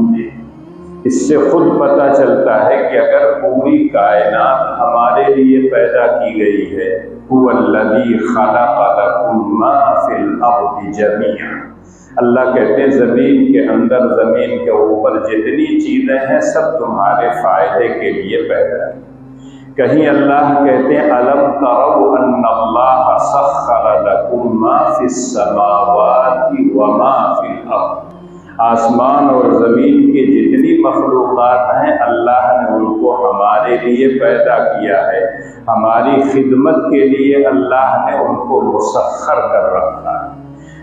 موجود ہیں۔ اس سے خود پتہ چلتا ہے کہ اگر پوری کائنات ہمارے لیے پیدا کی گئی ہے، هو الذی خلق لکم ما فی الارض جمیعا، اللہ کہتے ہیں زمین کے اندر، زمین کے اوپر جتنی چیزیں ہیں سب تمہارے فائدے کے لیے پیدا ہے۔ کہیں اللہ کہتے ہیں الم تروا ان اللہ سخر لکم ما فی السماوات وما فی الارض، آسمان اور زمین کے جتنی مخلوقات ہیں اللہ نے ان کو ہمارے لیے پیدا کیا ہے، ہماری خدمت کے لیے اللہ نے ان کو مسخر کر رکھا ہے۔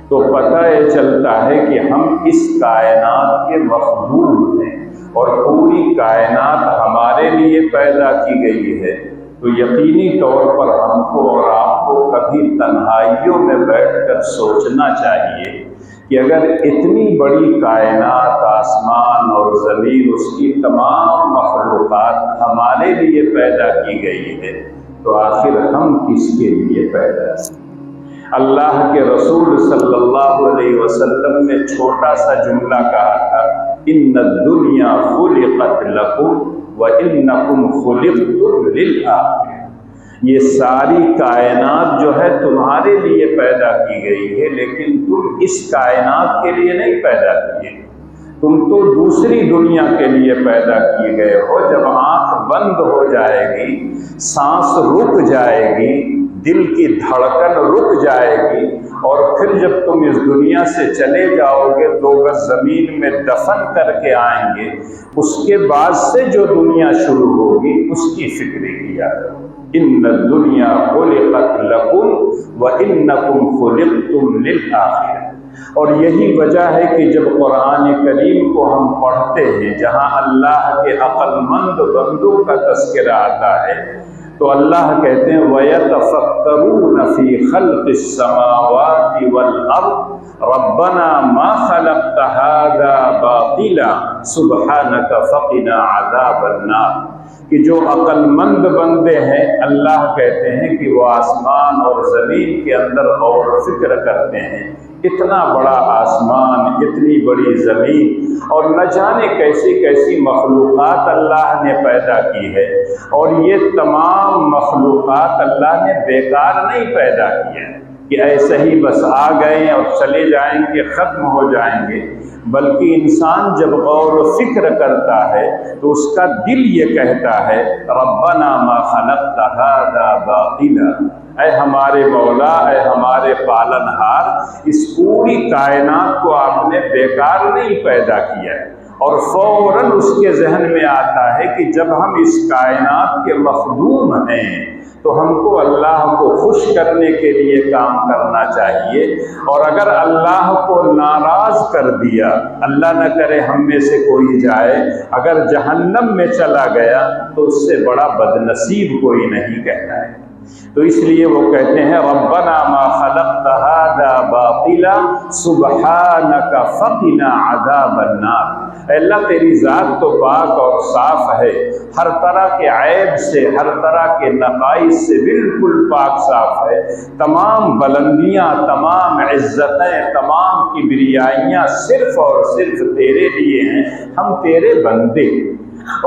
تو پتہ یہ چلتا ہے کہ ہم اس کائنات کے مخدوم ہیں اور پوری کائنات ہمارے لیے پیدا کی گئی ہے۔ تو یقینی طور پر ہم کو اور آپ کو کبھی تنہائیوں میں بیٹھ کر سوچنا چاہیے کہ اگر اتنی بڑی کائنات، آسمان اور زمین، اس کی تمام مخلوقات ہمارے لیے پیدا کی گئی ہے تو آخر ہم کس کے لیے پیدا ہیں؟ اللہ کے رسول صلی اللہ علیہ وسلم نے چھوٹا سا جملہ کہا تھا، ان الدنیا خلقت لکم وانکم خلقتم للآخرہ، یہ ساری کائنات جو ہے تمہارے لیے پیدا کی گئی ہے، لیکن تم اس کائنات کے لیے نہیں پیدا کیے، تم تو دوسری دنیا کے لیے پیدا کیے گئے ہو۔ جب آنکھ بند ہو جائے گی، سانس رک جائے گی، دل کی دھڑکن رک جائے گی، اور پھر جب تم اس دنیا سے چلے جاؤ گے، 2 گز زمین میں دفن کر کے آئیں گے، اس کے بعد سے جو دنیا شروع ہوگی اس کی فکر کیا کرو۔ ان الدنیا خلقت لکم وانکم خلقتم للآخرہ۔ اور یہی وجہ ہے کہ جب قرآن کریم کو ہم پڑھتے ہیں، جہاں اللہ کے عقل مند بندوں کا تذکرہ آتا ہے، تو اللہ کہتے ہیں وَيَتَفَكَّرُونَ فِي خَلْقِ السَّمَاوَاتِ وَالْأَرْضِ رَبَّنَا مَا خَلَقْتَ هَذَا بَاطِلًا سُبْحَانَكَ فَقِنَا عَذَابَ النَّارِ، کہ جو عقل مند بندے ہیں اللہ کہتے ہیں کہ وہ آسمان اور زمین کے اندر غور و فکر کرتے ہیں، اتنا بڑا آسمان، اتنی بڑی زمین، اور نہ جانے کیسی کیسی مخلوقات اللہ نے پیدا کی ہے، اور یہ تمام مخلوقات اللہ نے بیکار نہیں پیدا کی ہے کہ ایسے ہی بس آ گئے اور چلے جائیں گے، ختم ہو جائیں گے، بلکہ انسان جب غور و فکر کرتا ہے تو اس کا دل یہ کہتا ہے ربنا ما خلقت هذا باطلا، اے ہمارے مولا، اے ہمارے پالنہار، اس پوری کائنات کو آپ نے بیکار نہیں پیدا کیا ہے۔ اور فوراً اس کے ذہن میں آتا ہے کہ جب ہم اس کائنات کے مخدوم ہیں تو ہم کو اللہ کو خوش کرنے کے لیے کام کرنا چاہیے، اور اگر اللہ کو ناراض کر دیا، اللہ نہ کرے ہم میں سے کوئی جائے، اگر جہنم میں چلا گیا تو اس سے بڑا بدنصیب کوئی نہیں کہتا ہے۔ تو اس لیے وہ کہتے ہیں ربنا ما خلقت هذا باطلا سبحانک فقنا عذاب النار، اے اللہ تیری ذات تو پاک اور صاف ہے، ہر طرح کے عیب سے، ہر طرح کے نقائص سے بالکل پاک صاف ہے، تمام بلندیاں، تمام عزتیں، تمام کبریائیاں صرف اور صرف تیرے لیے ہیں، ہم تیرے بندے۔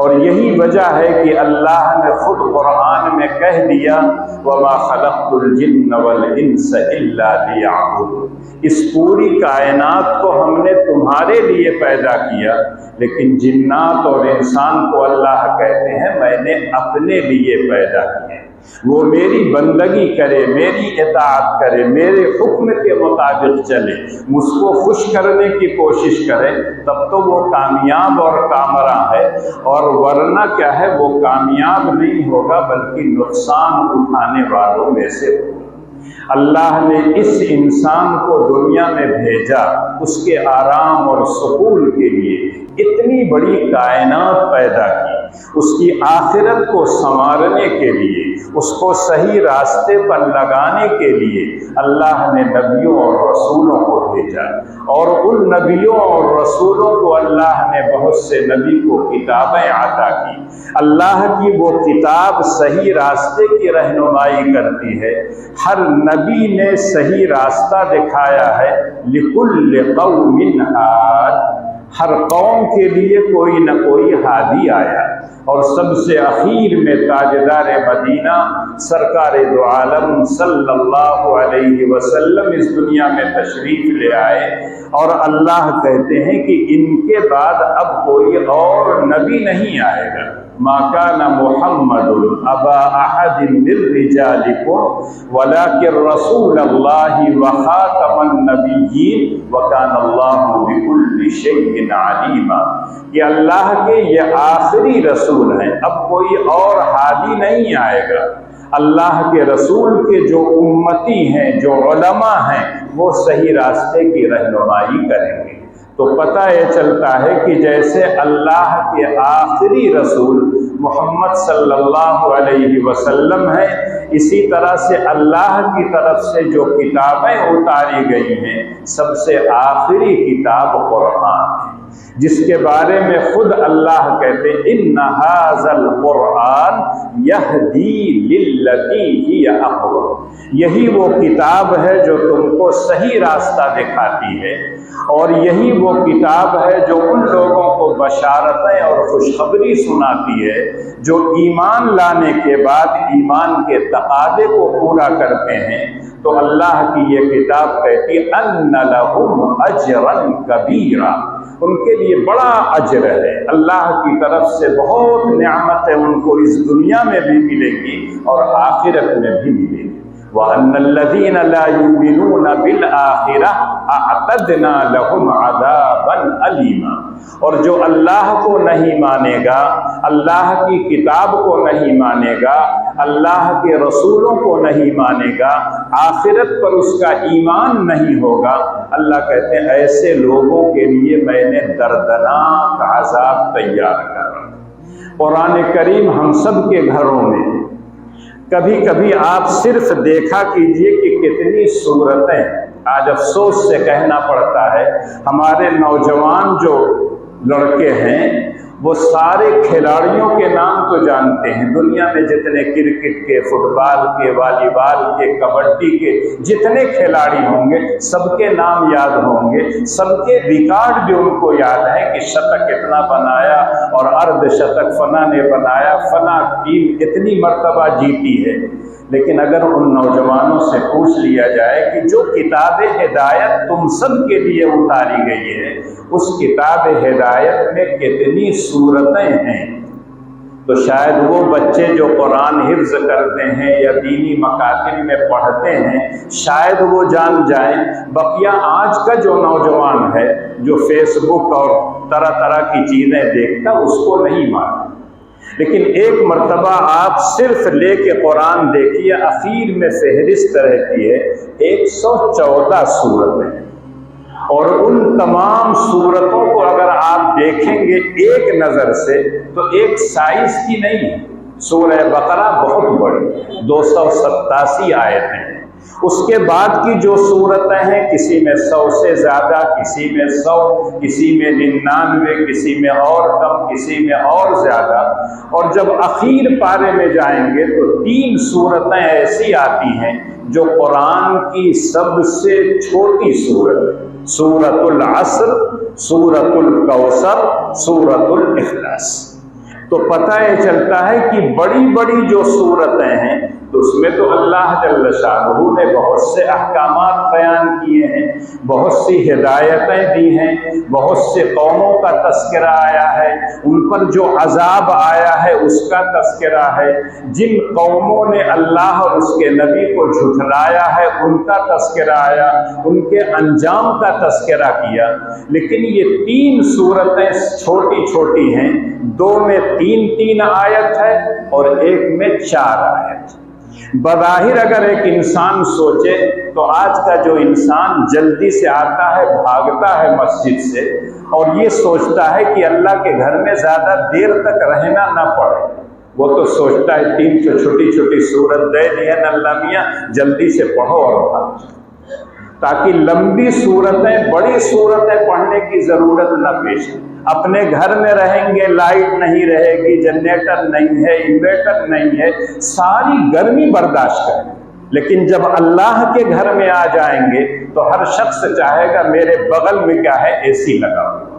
اور یہی وجہ ہے کہ اللہ نے خود قرآن میں کہہ دیا وَمَا خَلَقْتُ الْجِنَّ وَالْإِنسَ إِلَّا لِيَعْبُدُونِ، اس پوری کائنات کو ہم نے تمہارے لیے پیدا کیا، لیکن جنات اور انسان کو اللہ کہتے ہیں میں نے اپنے لیے پیدا کیا، وہ میری بندگی کرے، میری اطاعت کرے، میرے حکم کے مطابق چلے، مجھ کو خوش کرنے کی کوشش کرے، تب تو وہ کامیاب اور کامراں ہے، اور ورنہ کیا ہے، وہ کامیاب نہیں ہوگا بلکہ نقصان اٹھانے والوں میں سے ہوگا۔ اللہ نے اس انسان کو دنیا میں بھیجا اس کے آرام اور سکون کے لیے، اتنی بڑی کائنات پیدا کی، اس کی آخرت کو سنوارنے کے لیے، اس کو صحیح راستے پر لگانے کے لیے اللہ نے نبیوں اور رسولوں کو بھیجا، اور ان نبیوں اور رسولوں کو اللہ نے بہت سے نبی کو کتابیں عطا کی۔ اللہ کی وہ کتاب صحیح راستے کی رہنمائی کرتی ہے، ہر نبی نے صحیح راستہ دکھایا ہے، لِكُلِّ قَوْمٍ هَادٍ، ہر قوم کے لیے کوئی نہ کوئی ہادی آیا، اور سب سے اخیر میں تاجدار مدینہ سرکار دو عالم صلی اللہ علیہ وسلم اس دنیا میں تشریف لے آئے، اور اللہ کہتے ہیں کہ ان کے بعد اب کوئی اور نبی نہیں آئے گا۔ ما کان محمد ابا احد من رجالکم ولکن رسول اللہ وخاتم النبیین وکان اللہ بکل شیء علیما، کہ اللہ کے یہ آخری رسول ہیں، اب کوئی اور ہادی نہیں آئے گا۔ اللہ کے رسول کے جو امتی ہیں، جو علماء ہیں، وہ صحیح راستے کی رہنمائی کریں گے۔ تو پتہ یہ چلتا ہے کہ جیسے اللہ کے آخری رسول محمد صلی اللہ علیہ وسلم ہیں، اسی طرح سے اللہ کی طرف سے جو کتابیں اتاری گئی ہیں، سب سے آخری کتاب قرآن ہے، جس کے بارے میں خود اللہ کہتے ہیں ان ھذا القرآن یہدی للتی ہی اقوم، یہی وہ کتاب ہے جو تم کو صحیح راستہ دکھاتی ہے، اور یہی وہ کتاب ہے جو ان لوگوں کو بشارتیں اور خوشخبری سناتی ہے جو ایمان لانے کے بعد ایمان کے تقاضے کو پورا کرتے ہیں۔ تو اللہ کی یہ کتاب کہتی ان لہم اجرا کبیرا، ان کے لیے بڑا اجر ہے، اللہ کی طرف سے بہت نعمتیں ان کو اس دنیا میں بھی ملیں گی اور آخرت میں بھی ملیں گی۔ وَأَنَّ الَّذِينَ لَا يُؤْمِنُونَ بِالْآخِرَةِ أَعْتَدْنَا لَهُمْ عَذَابًا أَلِيمًا، اور جو اللہ کو نہیں مانے گا، اللہ کی کتاب کو نہیں مانے گا، اللہ کے رسولوں کو نہیں مانے گا، آخرت پر اس کا ایمان نہیں ہوگا، اللہ کہتے ہیں ایسے لوگوں کے لیے میں نے دردناک عذاب تیار کر۔ قرآن کریم ہم سب کے گھروں میں کبھی کبھی آپ صرف دیکھا کیجئے کہ کتنی صورتیں، آج افسوس سے کہنا پڑتا ہے ہمارے نوجوان جو لڑکے ہیں وہ سارے کھلاڑیوں کے نام تو جانتے ہیں، دنیا میں جتنے کرکٹ کے، فٹ بال کے، والی بال کے، کبڈی کے جتنے کھلاڑی ہوں گے سب کے نام یاد ہوں گے، سب کے ریکارڈ بھی ان کو یاد ہے کہ شتک کتنا بنایا اور اردھ شتک فلاں نے بنایا، فلاں ٹیم اتنی مرتبہ جیتی ہے۔ لیکن اگر ان نوجوانوں سے پوچھ لیا جائے کہ جو کتاب ہدایت تم سب کے لیے اتاری گئی ہے، اس کتاب ہدایت میں کتنی صورتیں ہیں، تو شاید وہ بچے جو قرآن حفظ کرتے ہیں یا دینی مکاتب میں پڑھتے ہیں شاید وہ جان جائیں، بقیہ آج کا جو نوجوان ہے جو فیس بک اور طرح طرح کی چیزیں دیکھتا اس کو نہیں معلوم۔ لیکن ایک مرتبہ آپ صرف لے کے قرآن دیکھیے، اخیر میں فہرست رہتی ہے 114 صورتیں، اور ان تمام صورتوں کو اگر آپ دیکھیں گے ایک نظر سے تو ایک سائز کی نہیں ہے۔ سورہ بقرہ بہت بڑی 287 آیتیں ہیں، اس کے بعد کی جو صورتیں ہیں کسی میں 100 سے زیادہ، کسی میں 100، کسی میں 99، کسی میں اور کم، کسی میں اور زیادہ، اور جب اخیر پارے میں جائیں گے تو 3 صورتیں ایسی آتی ہیں جو قرآن کی سب سے چھوٹی صورت ہے، سورۃ العصر، سورۃ الکوثر، سورۃ الاخلاص۔ تو پتہ یہ چلتا ہے کہ بڑی بڑی جو صورتیں ہیں تو اس میں تو اللہ جل شانہ نے بہت سے احکامات بیان کیے ہیں، بہت سی ہدایتیں دی ہیں، بہت سے قوموں کا تذکرہ آیا ہے، ان پر جو عذاب آیا ہے اس کا تذکرہ ہے، جن قوموں نے اللہ اور اس کے نبی کو جھٹلایا ہے ان کا تذکرہ آیا، ان کے انجام کا تذکرہ کیا۔ لیکن یہ 3 صورتیں چھوٹی چھوٹی ہیں، 2 میں 3 آیت ہے اور ایک میں 4 آیت۔ بظاہر اگر ایک انسان سوچے تو آج کا جو انسان جلدی سے آتا ہے، بھاگتا ہے مسجد سے اور یہ سوچتا ہے کہ اللہ کے گھر میں زیادہ دیر تک رہنا نہ پڑے، وہ تو سوچتا ہے 3 چھوٹی چھوٹی صورت دے دی ہے اللہ میاں، جلدی سے پڑھو اور بھاگو، تاکہ لمبی صورتیں، بڑی صورتیں پڑھنے کی ضرورت نہ پیش آئے۔ اپنے گھر میں رہیں گے، لائٹ نہیں رہے گی، جنریٹر نہیں ہے، انورٹر نہیں ہے، ساری گرمی برداشت کریں، لیکن جب اللہ کے گھر میں آ جائیں گے تو ہر شخص چاہے گا میرے بغل میں کیا ہے، اے سی لگا ہوا،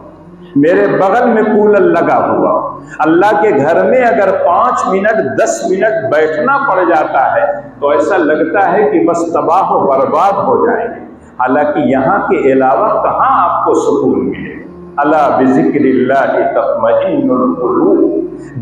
میرے بغل میں کولر لگا ہوا، اللہ کے گھر میں اگر 5 منٹ 10 منٹ بیٹھنا پڑ جاتا ہے تو ایسا لگتا ہے کہ بس تباہ و برباد ہو جائیں گے، حالانکہ یہاں کے علاوہ کہاں آپ کو سکون ملے۔ الا بذکر اللہ تطمئن القلوب،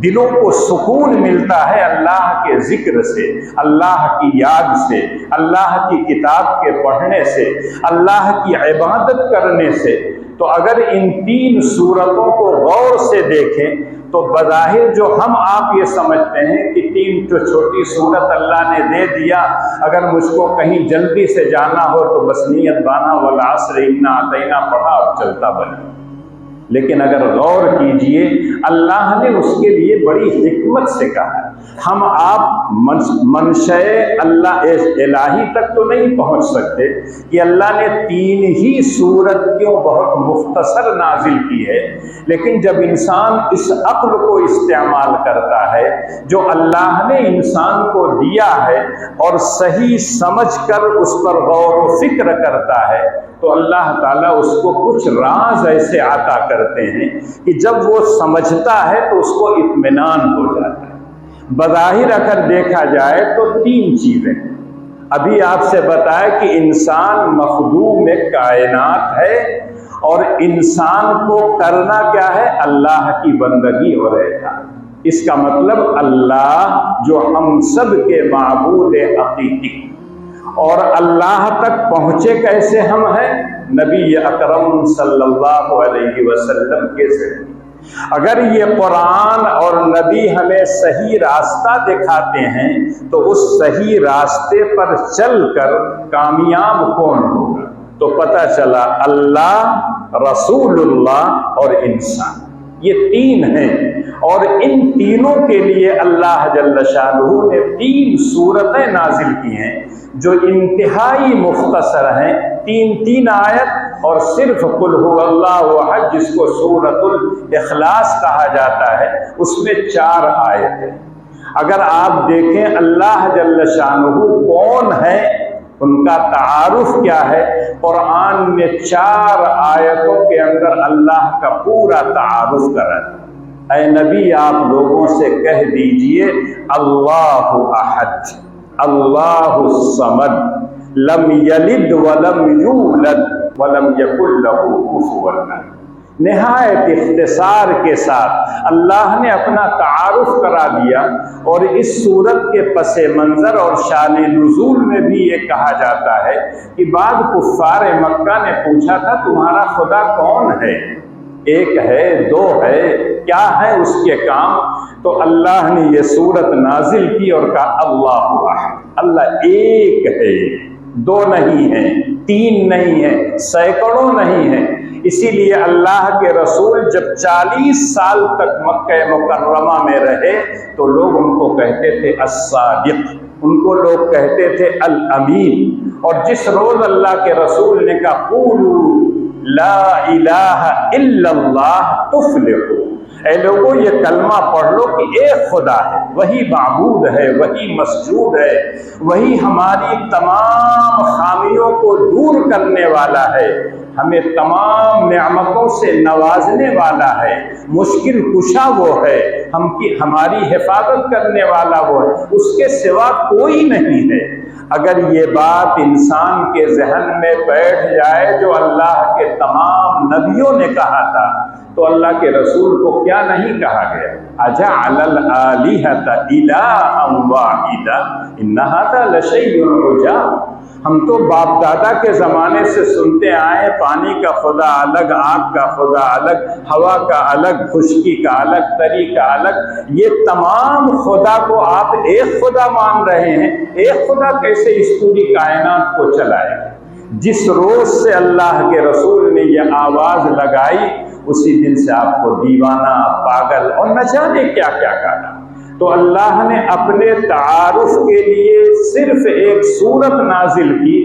دلوں کو سکون ملتا ہے اللہ کے ذکر سے، اللہ کی یاد سے، اللہ کی کتاب کے پڑھنے سے، اللہ کی عبادت کرنے سے۔ تو اگر ان 3 صورتوں کو غور سے دیکھیں تو بظاہر جو ہم آپ یہ سمجھتے ہیں کہ 3 تو چھوٹی صورت اللہ نے دے دیا، اگر مجھ کو کہیں جلدی سے جانا ہو تو بس نیت بانا والعصر انا اعطینا پڑھا اور چلتا بنا۔ لیکن اگر غور کیجئے اللہ نے اس کے لیے بڑی حکمت سے کہا۔ ہم آپ منشأ اللہ الہی تک تو نہیں پہنچ سکتے کہ اللہ نے 3 ہی صورت کیوں بہت مختصر نازل کی ہے، لیکن جب انسان اس عقل کو استعمال کرتا ہے جو اللہ نے انسان کو دیا ہے اور صحیح سمجھ کر اس پر غور و فکر کرتا ہے تو اللہ تعالیٰ اس کو کچھ راز ایسے عطا کرتے ہیں کہ جب وہ سمجھتا ہے تو اس کو اطمینان ہو جاتا ہے۔ بظاہر اگر دیکھا جائے تو 3 چیزیں، ابھی آپ سے بتایا کہ انسان مخدوم کائنات ہے اور انسان کو کرنا کیا ہے؟ اللہ کی بندگی اور اطاعت۔ اس کا مطلب اللہ جو ہم سب کے معبود حقیقی، اور اللہ تک پہنچے کیسے ہم ہیں؟ نبی اکرم صلی اللہ علیہ وسلم کے ذریعے۔ اگر یہ قرآن اور نبی ہمیں صحیح راستہ دکھاتے ہیں تو اس صحیح راستے پر چل کر کامیاب کون ہوگا؟ تو پتہ چلا اللہ، رسول اللہ اور انسان، یہ 3 ہیں، اور ان تینوں کے لیے اللہ جل شانہ نے 3 صورتیں نازل کی ہیں جو انتہائی مختصر ہیں، 3 آیت، اور صرف قل هو اللہ احد جس کو سورۃ الاخلاص کہا جاتا ہے اس میں 4 آیتیں۔ اگر آپ دیکھیں اللہ جل شانہ کون ہے، ان کا تعارف کیا ہے، قرآن نے 4 آیتوں کے اندر اللہ کا پورا تعارف کرا۔ اے نبی آپ لوگوں سے کہہ دیجئے اللہ احد، اللہ الصمد، لم یلد ولم یولد ولم یکن لہ کفوا احد۔ نہایت اختصار کے ساتھ اللہ نے اپنا تعارف کرا دیا، اور اس صورت کے پس منظر اور شان نزول میں بھی یہ کہا جاتا ہے کہ بعض کفار مکہ نے پوچھا تھا تمہارا خدا کون ہے؟ 1 ہے، 2 ہے، کیا ہے اس کے کام؟ تو اللہ نے یہ صورت نازل کی اور کہا اللہ احد، اللہ ایک ہے، 2 نہیں ہیں، 3 نہیں ہیں، سینکڑوں نہیں ہیں۔ اسی لیے اللہ کے رسول جب 40 سال تک مکہ مکرمہ میں رہے تو لوگ ان کو کہتے تھے الصادق، ان کو لوگ کہتے تھے الامین۔ اور جس روز اللہ کے رسول نے کہا قولوا لا الہ الا اللہ تفلحوا، اے لوگوں یہ کلمہ پڑھ لو کہ ایک خدا ہے، وہی معبود ہے، وہی مسجود ہے، وہی ہماری تمام خامیوں کو دور کرنے والا ہے، ہمیں تمام نعمتوں سے نوازنے والا ہے، مشکل کشا وہ ہے، ہماری حفاظت کرنے والا وہ ہے، اس کے سوا کوئی نہیں ہے۔ اگر یہ بات انسان کے ذہن میں بیٹھ جائے جو اللہ کے تمام نبیوں نے کہا تھا تو اللہ کے رسول کو کیا نہیں کہا گیا؟ اجعل الآلہۃ الہا واحدا ان ھذا لشیء عجاب۔ ہم تو باپ دادا کے زمانے سے سنتے آئے پانی کا خدا الگ، آگ کا خدا الگ، ہوا کا الگ، خشکی کا الگ، تری کا الگ، یہ تمام خدا کو آپ ایک خدا مان رہے ہیں۔ ایک خدا کیسے اس پوری کائنات کو چلائے؟ جس روز سے اللہ کے رسول نے یہ آواز لگائی اسی دن سے آپ کو دیوانہ، پاگل اور نہ جانے کیا کیا کہا۔ تو اللہ نے اپنے تعارف کے لیے صرف ایک صورت نازل کی،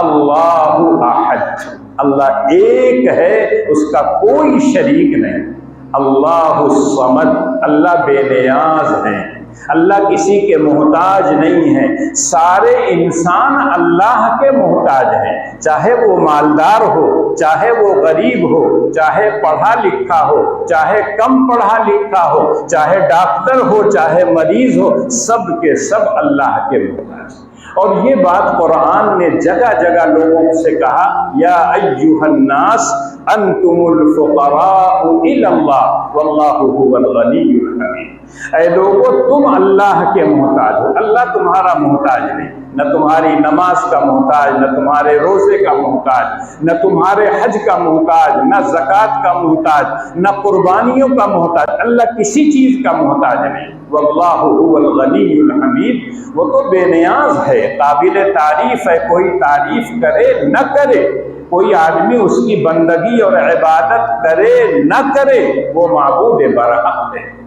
اللہ احد، اللہ ایک ہے، اس کا کوئی شریک نہیں۔ اللہ الصمد، اللہ بے نیاز ہیں، اللہ کسی کے محتاج نہیں ہے، سارے انسان اللہ کے محتاج ہیں، چاہے وہ مالدار ہو، چاہے وہ غریب ہو، چاہے پڑھا لکھا ہو، چاہے کم پڑھا لکھا ہو، چاہے ڈاکٹر ہو، چاہے مریض ہو، سب کے سب اللہ کے محتاج ہیں۔ اور یہ بات قرآن نے جگہ جگہ لوگوں سے کہا، یا ایھا الناس انتم الفقراء الی اللہ واللہ هو الغنی الحمید۔ اے لوگو تم اللہ کے محتاج ہو، اللہ تمہارا محتاج نہیں، نہ تمہاری نماز کا محتاج، نہ تمہارے روزے کا محتاج، نہ تمہارے حج کا محتاج، نہ زکوٰۃ کا محتاج، نہ قربانیوں کا محتاج، اللہ کسی چیز کا محتاج نہیں۔ واللہ هو الغنی الحمید، وہ تو بے نیاز ہے، قابل تعریف ہے، کوئی تعریف کرے نہ کرے، کوئی آدمی اس کی بندگی اور عبادت کرے نہ کرے، وہ معبود برحق ہے۔